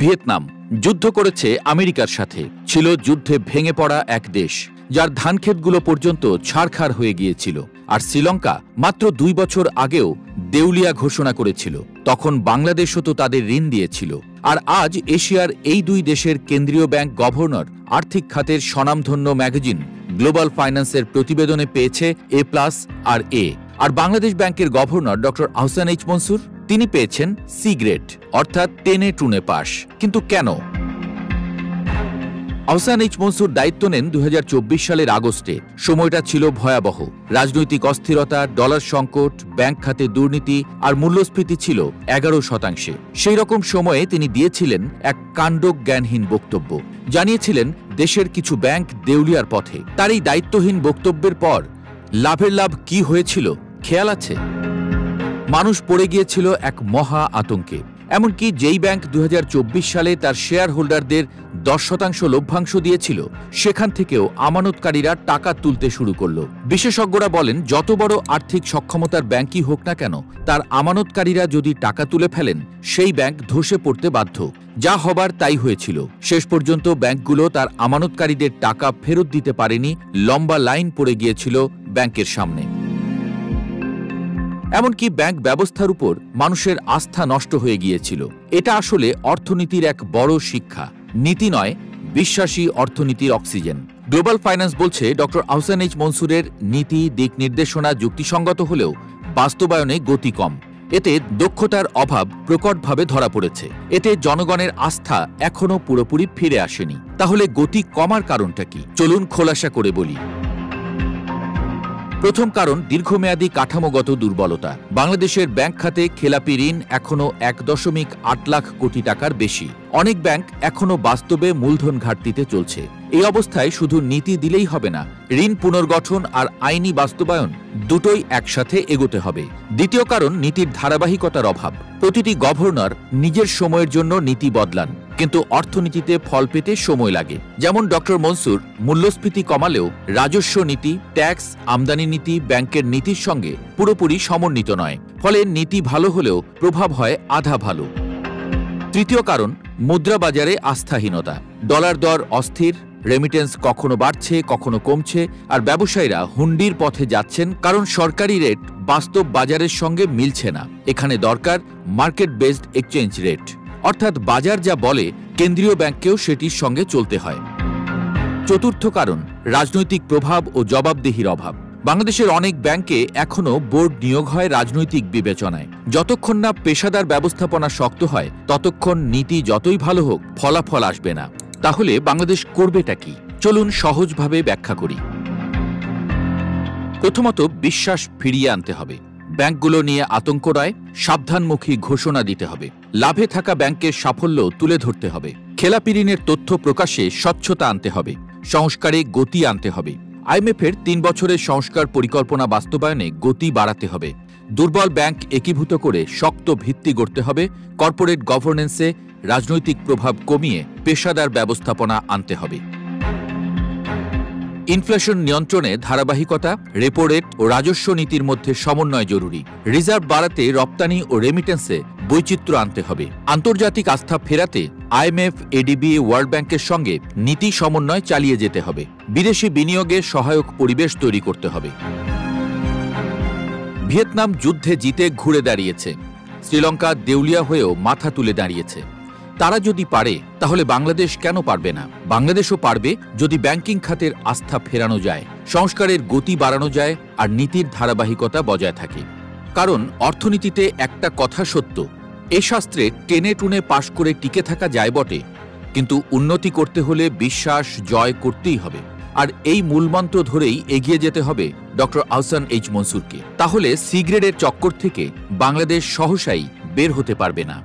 Vietnam যুদ্ধ করেছে আমেরিকার সাথে, ছিল যুদ্ধে ভেঙে পড়া এক দেশ, যার ধানক্ষেতগুলো পর্যন্ত ছারখার হয়ে গিয়েছিল। আর শ্রীলঙ্কা মাত্র 2 বছর আগেও দেউলিয়া ঘোষণা করেছিল। তখন বাংলাদেশও তো তাদের ঋণ দিয়েছিল। আর আজ এশিয়ার এই 2 দেশের কেন্দ্রীয় ব্যাংক গভর্নর আর্থিক খাতের স্বনামধন্য ম্যাগাজিন গ্লোবাল ফাইন্যান্সের প্রতিবেদনে পেয়েছে A+ আর A। আর বাংলাদেশ ব্যাংকের governor doctor Ahsan H Mansur তিনি পেয়েছেন C গ্রেড, অর্থাৎ টেনে টুনে পাস। কিন্তু কেন? আহসান এইচ মনসুর দায়িত্ব নেন 2024 সালের আগস্টে। সময়টা ছিল ভয়াবহ। রাজনৈতিক অস্থিরতা, ডলার সংকট, ব্যাংক খাতে দুর্নীতি আর মূল্যস্ফীতি ছিল 11%। সেই রকম সময়ে তিনি দিয়েছিলেন এক কাণ্ডজ্ঞানহীন বক্তব্য। জানিয়েছিলেন দেশের কিছু ব্যাংক দেউলিয়ার পথে। তার এই দায়িত্বহীন বক্তব্যের পর লাভের লাভ কি হয়েছিল খেয়াল আছে? মানুষ পড়ে গিয়েছিল এক মহা আতঙ্কে। এমনকি যেই ব্যাংক 2024 সালে তার শেয়ার হোল্ডারদের 10% লভ্যাংশ দিয়েছিল, সেখান থেকেও আমানতকারীরা টাকা তুলতে শুরু করল। বিশেষজ্ঞরা বলেন, যত বড় আর্থিক সক্ষমতার ব্যাংকই হোক না কেন, তার আমানতকারীরা যদি টাকা তুলে ফেলেন, সেই ব্যাংক ধসে পড়তে বাধ্য। যা হবার তাই হয়েছিল। শেষ পর্যন্ত ব্যাংকগুলো তার আমানতকারীদের টাকা ফেরত দিতে পারেনি। লম্বা লাইন পড়ে গিয়েছিল ব্যাংকের সামনে। এমনকি ব্যাংক ব্যবস্থার উপর মানুষের আস্থা নষ্ট হয়ে গিয়েছিল। এটা আসলে অর্থনীতির এক বড় শিক্ষা। নীতি নয়, বিশ্বাসী অর্থনীতির অক্সিজেন। গ্লোবাল ফাইন্যান্স বলছে, ডক্টর আহসান এইচ মনসুরের নীতি দিক নির্দেশনা যুক্তিসঙ্গত হলেও বাস্তবায়নে গতি কম। এতে দক্ষতার অভাব প্রকটভাবে ধরা পড়েছে। এতে জনগণের আস্থা এখনো পুরোপুরি ফিরে আসেনি। তাহলে গতি কমার কারণটা কি? চলুন খোলাসা করে বলি। প্রথম কারণ দীর্ঘমেয়াদী কাঠামোগত দুর্বলতা। বাংলাদেশের ব্যাংক খাতে খেলাপি ঋণ এখনো 1.8 লাখ কোটি টাকার বেশি। অনেক ব্যাংক এখনো বাস্তবে মূলধন ঘাটতিতে চলছে। এই অবস্থায় শুধু নীতি দিলেই হবে না, ঋণ পুনর্গঠন আর আইনি বাস্তবায়ন দুটোই একসাথে এগোতে হবে। দ্বিতীয় কারণ নীতির ধারাবাহিকতার অভাব। প্রতিটি গভর্নর নিজের সময়ের জন্য নীতি বদলান, কিন্তু অর্থনীতিতে ফল পেতে সময় লাগে। যেমন ডক্টর মনসুর মূল্যস্ফীতি কমালেও রাজস্ব নীতি, ট্যাক্স, আমদানি নীতি ব্যাংকের নীতির সঙ্গে পুরোপুরি সমন্বিত নয়। ফলে নীতি ভালো হলেও প্রভাব হয় আধা ভালো। তৃতীয় কারণ মুদ্রা বাজারে আস্থাহীনতা। ডলার দর অস্থির, রেমিটেন্স কখনো বাড়ছে কখনো কমছে, আর ব্যবসায়ীরা হুন্ডির পথে যাচ্ছেন কারণ সরকারি রেট বাস্তব বাজারের সঙ্গে মিলছে না। এখানে দরকার মার্কেট বেসড এক্সচেঞ্জ রেট, অর্থাৎ বাজার যা বলে কেন্দ্রীয় ব্যাংককেও সেটির সঙ্গে চলতে হয়। চতুর্থ কারণ রাজনৈতিক প্রভাব ও জবাবদিহির অভাব। বাংলাদেশের অনেক ব্যাংকে এখনো বোর্ড নিয়োগ হয় রাজনৈতিক বিবেচনায়। যতক্ষণ না পেশাদার ব্যবস্থাপনা শক্ত হয়, ততক্ষণ নীতি যতই ভালো হোক ফলাফল আসবে না। তাহলে বাংলাদেশ করবেটা কি? চলুন সহজভাবে ব্যাখ্যা করি। প্রথমত, বিশ্বাস ফিরিয়ে আনতে হবে। ব্যাংকগুলো নিয়ে আতঙ্ক নয়, সাবধানমুখী ঘোষণা দিতে হবে। লাভে থাকা ব্যাংকের সাফল্য তুলে ধরতে হবে। খেলাপি ঋণের তথ্য প্রকাশে স্বচ্ছতা আনতে হবে। সংস্কারে গতি আনতে হবে। IMF-এর 3 বছরের সংস্কার পরিকল্পনা বাস্তবায়নে গতি বাড়াতে হবে। দুর্বল ব্যাংক একীভূত করে শক্ত ভিত্তি গড়তে হবে। কর্পোরেট গভর্নেন্সে রাজনৈতিক প্রভাব কমিয়ে পেশাদার ব্যবস্থাপনা আনতে হবে। ইনফ্লেশন নিয়ন্ত্রণে ধারাবাহিকতা, রেপো রেট ও রাজস্ব নীতির মধ্যে সমন্বয় জরুরি। রিজার্ভ বাড়াতে রপ্তানি ও রেমিটেন্সে বৈচিত্র্য আনতে হবে। আন্তর্জাতিক আস্থা ফেরাতে IMF, ADB, ওয়ার্ল্ড ব্যাংকের সঙ্গে নীতি সমন্বয় চালিয়ে যেতে হবে। বিদেশি বিনিয়োগে সহায়ক পরিবেশ তৈরি করতে হবে। ভিয়েতনাম যুদ্ধে জিতে ঘুরে দাঁড়িয়েছে। শ্রীলঙ্কা দেউলিয়া হয়েও মাথা তুলে দাঁড়িয়েছে। তারা যদি পারে, তাহলে বাংলাদেশ কেন পারবে না? বাংলাদেশও পারবে যদি ব্যাংকিং খাতের আস্থা ফেরানো যায়, সংস্কারের গতি বাড়ানো যায় আর নীতির ধারাবাহিকতা বজায় থাকে। কারণ অর্থনীতিতে একটা কথা সত্য, এ শাস্ত্রে টেনে টুনে পাশ করে টিকে থাকা যায় বটে, কিন্তু উন্নতি করতে হলে বিশ্বাস জয় করতেই হবে। আর এই মূলমন্ত্র ধরেই এগিয়ে যেতে হবে ডক্টর আহসান এইচ মনসুরকে। তাহলে C গ্রেডের চক্কর থেকে বাংলাদেশ সহসাই বের হতে পারবে না।